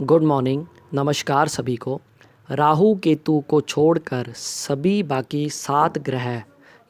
Good morning, नमस्कार सभी को। राहु केतु को छोड़कर सभी बाकी 7 ग्रह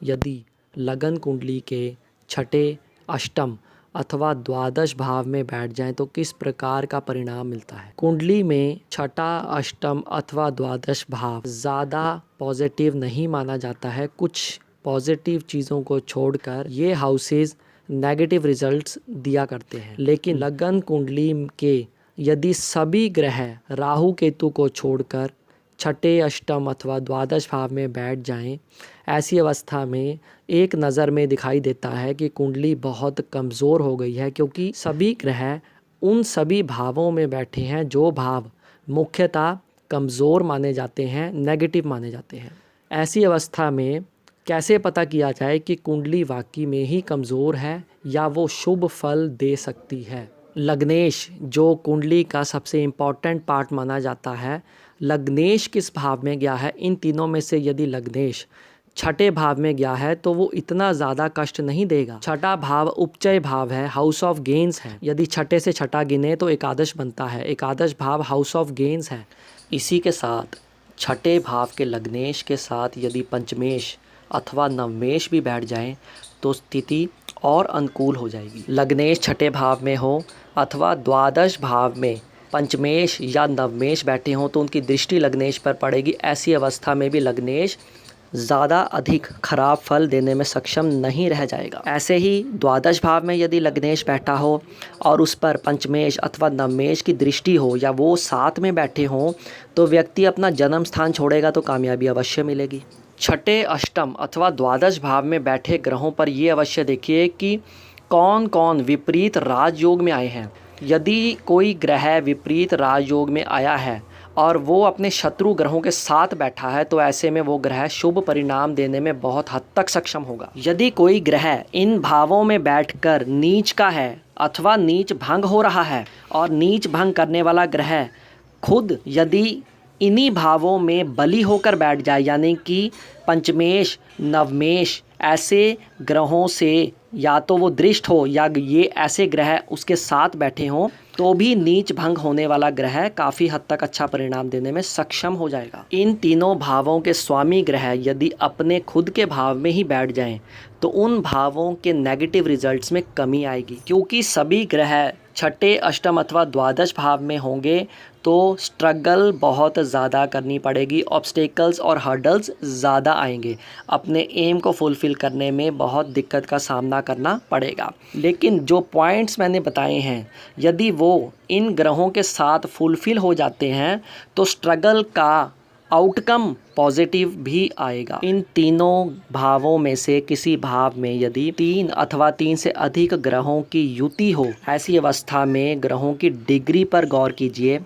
यदि लगन कुंडली के छठे, अष्टम अथवा द्वादश भाव में बैठ जाएं तो किस प्रकार का परिणाम मिलता है। कुंडली में छठा, अष्टम अथवा द्वादश भाव ज़्यादा पॉजिटिव नहीं माना जाता है। कुछ पॉजिटिव चीज़ों को छोड़कर ये हाउसेस नेगेटिव रिजल्ट्स दिया करते हैं। लेकिन लगन कुंडली के यदि सभी ग्रह राहु केतु को छोड़कर छठे, अष्टम अथवा द्वादश भाव में बैठ जाएं, ऐसी अवस्था में एक नज़र में दिखाई देता है कि कुंडली बहुत कमज़ोर हो गई है, क्योंकि सभी ग्रह उन सभी भावों में बैठे हैं जो भाव मुख्यतः कमज़ोर माने जाते हैं, नेगेटिव माने जाते हैं। ऐसी अवस्था में कैसे पता किया जाए कि कुंडली वाकई में ही कमज़ोर है या वो शुभ फल दे सकती है। लग्नेश जो कुंडली का सबसे इम्पॉर्टेंट पार्ट माना जाता है, लग्नेश किस भाव में गया है, इन तीनों में से यदि लग्नेश छठे भाव में गया है तो वो इतना ज़्यादा कष्ट नहीं देगा। छठा भाव उपचय भाव है, हाउस ऑफ गेन्स है। यदि छठे से छठा गिने तो एकादश बनता है। एकादश भाव हाउस ऑफ गेन्स है। इसी के साथ छठे भाव के लग्नेश के साथ यदि पंचमेश अथवा नवमेश भी बैठ जाएं तो स्थिति और अनुकूल हो जाएगी। लग्नेश छठे भाव में हो अथवा द्वादश भाव में पंचमेश या नवमेश बैठे हों तो उनकी दृष्टि लग्नेश पर पड़ेगी। ऐसी अवस्था में भी लग्नेश ज़्यादा अधिक खराब फल देने में सक्षम नहीं रह जाएगा। ऐसे ही द्वादश भाव में यदि लग्नेश बैठा हो और उस पर पंचमेश अथवा नवमेश की दृष्टि हो या वो साथ में बैठे हों तो व्यक्ति अपना जन्म स्थान छोड़ेगा तो कामयाबी अवश्य मिलेगी। छठे, अष्टम अथवा द्वादश भाव में बैठे ग्रहों पर ये अवश्य देखिए कि कौन कौन विपरीत राजयोग में आए हैं। यदि कोई ग्रह विपरीत राजयोग में आया है और वो अपने शत्रु ग्रहों के साथ बैठा है तो ऐसे में वो ग्रह शुभ परिणाम देने में बहुत हद तक सक्षम होगा। यदि कोई ग्रह इन भावों में बैठकर नीच का है अथवा नीच भंग हो रहा है और नीच भंग करने वाला ग्रह खुद यदि इन्हीं भावों में बली होकर बैठ जाए, यानी कि पंचमेश, नवमेश ऐसे ग्रहों से या तो वो दृष्ट हो या ये ऐसे ग्रह उसके साथ बैठे हों तो भी नीच भंग होने वाला ग्रह काफ़ी हद तक अच्छा परिणाम देने में सक्षम हो जाएगा। इन तीनों भावों के स्वामी ग्रह यदि अपने खुद के भाव में ही बैठ जाएं तो उन भावों के नेगेटिव रिजल्ट्स में कमी आएगी। क्योंकि सभी ग्रह छठे, अष्टम अथवा द्वादश भाव में होंगे तो स्ट्रगल बहुत ज़्यादा करनी पड़ेगी, ऑब्स्टेकल्स और हर्डल्स ज़्यादा आएंगे, अपने एम को फुलफ़िल करने में बहुत दिक्कत का सामना करना पड़ेगा। लेकिन जो पॉइंट्स मैंने बताए हैं यदि वो इन ग्रहों के साथ फुलफ़िल हो जाते हैं तो स्ट्रगल का आउटकम पॉजिटिव भी आएगा। इन तीनों भावों में से किसी भाव में यदि 3 अथवा 3 से अधिक ग्रहों की युति हो, ऐसी अवस्था में ग्रहों की डिग्री पर गौर कीजिए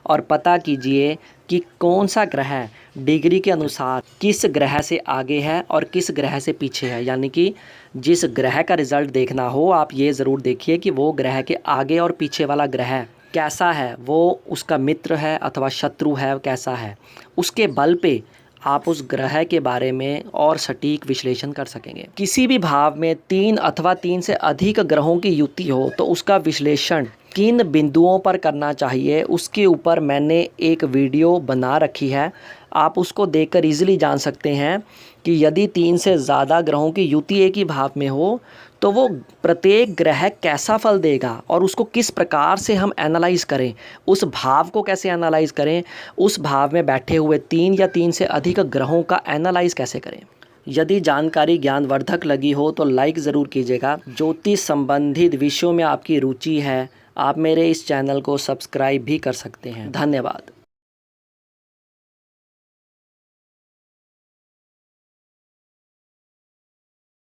और पता कीजिए कि कौन सा ग्रह डिग्री के अनुसार किस ग्रह से आगे है और किस ग्रह से पीछे है। यानी कि जिस ग्रह का रिजल्ट देखना हो आप ये ज़रूर देखिए कि वो ग्रह के आगे और पीछे वाला ग्रह कैसा है, वो उसका मित्र है अथवा शत्रु है, कैसा है। उसके बल पे आप उस ग्रह के बारे में और सटीक विश्लेषण कर सकेंगे। किसी भी भाव में 3 अथवा 3 से अधिक ग्रहों की युति हो तो उसका विश्लेषण किन बिंदुओं पर करना चाहिए उसके ऊपर मैंने एक वीडियो बना रखी है। आप उसको देखकर इजीली जान सकते हैं कि यदि 3 से ज़्यादा ग्रहों की युति एक ही भाव में हो तो वो प्रत्येक ग्रह कैसा फल देगा और उसको किस प्रकार से हम एनालाइज़ करें, उस भाव को कैसे एनालाइज़ करें, उस भाव में बैठे हुए 3 या 3 से अधिक ग्रहों का एनालाइज़ कैसे करें। यदि जानकारी ज्ञानवर्धक लगी हो तो लाइक ज़रूर कीजिएगा। ज्योतिष संबंधित विषयों में आपकी रुचि है, आप मेरे इस चैनल को सब्सक्राइब भी कर सकते हैं। धन्यवाद।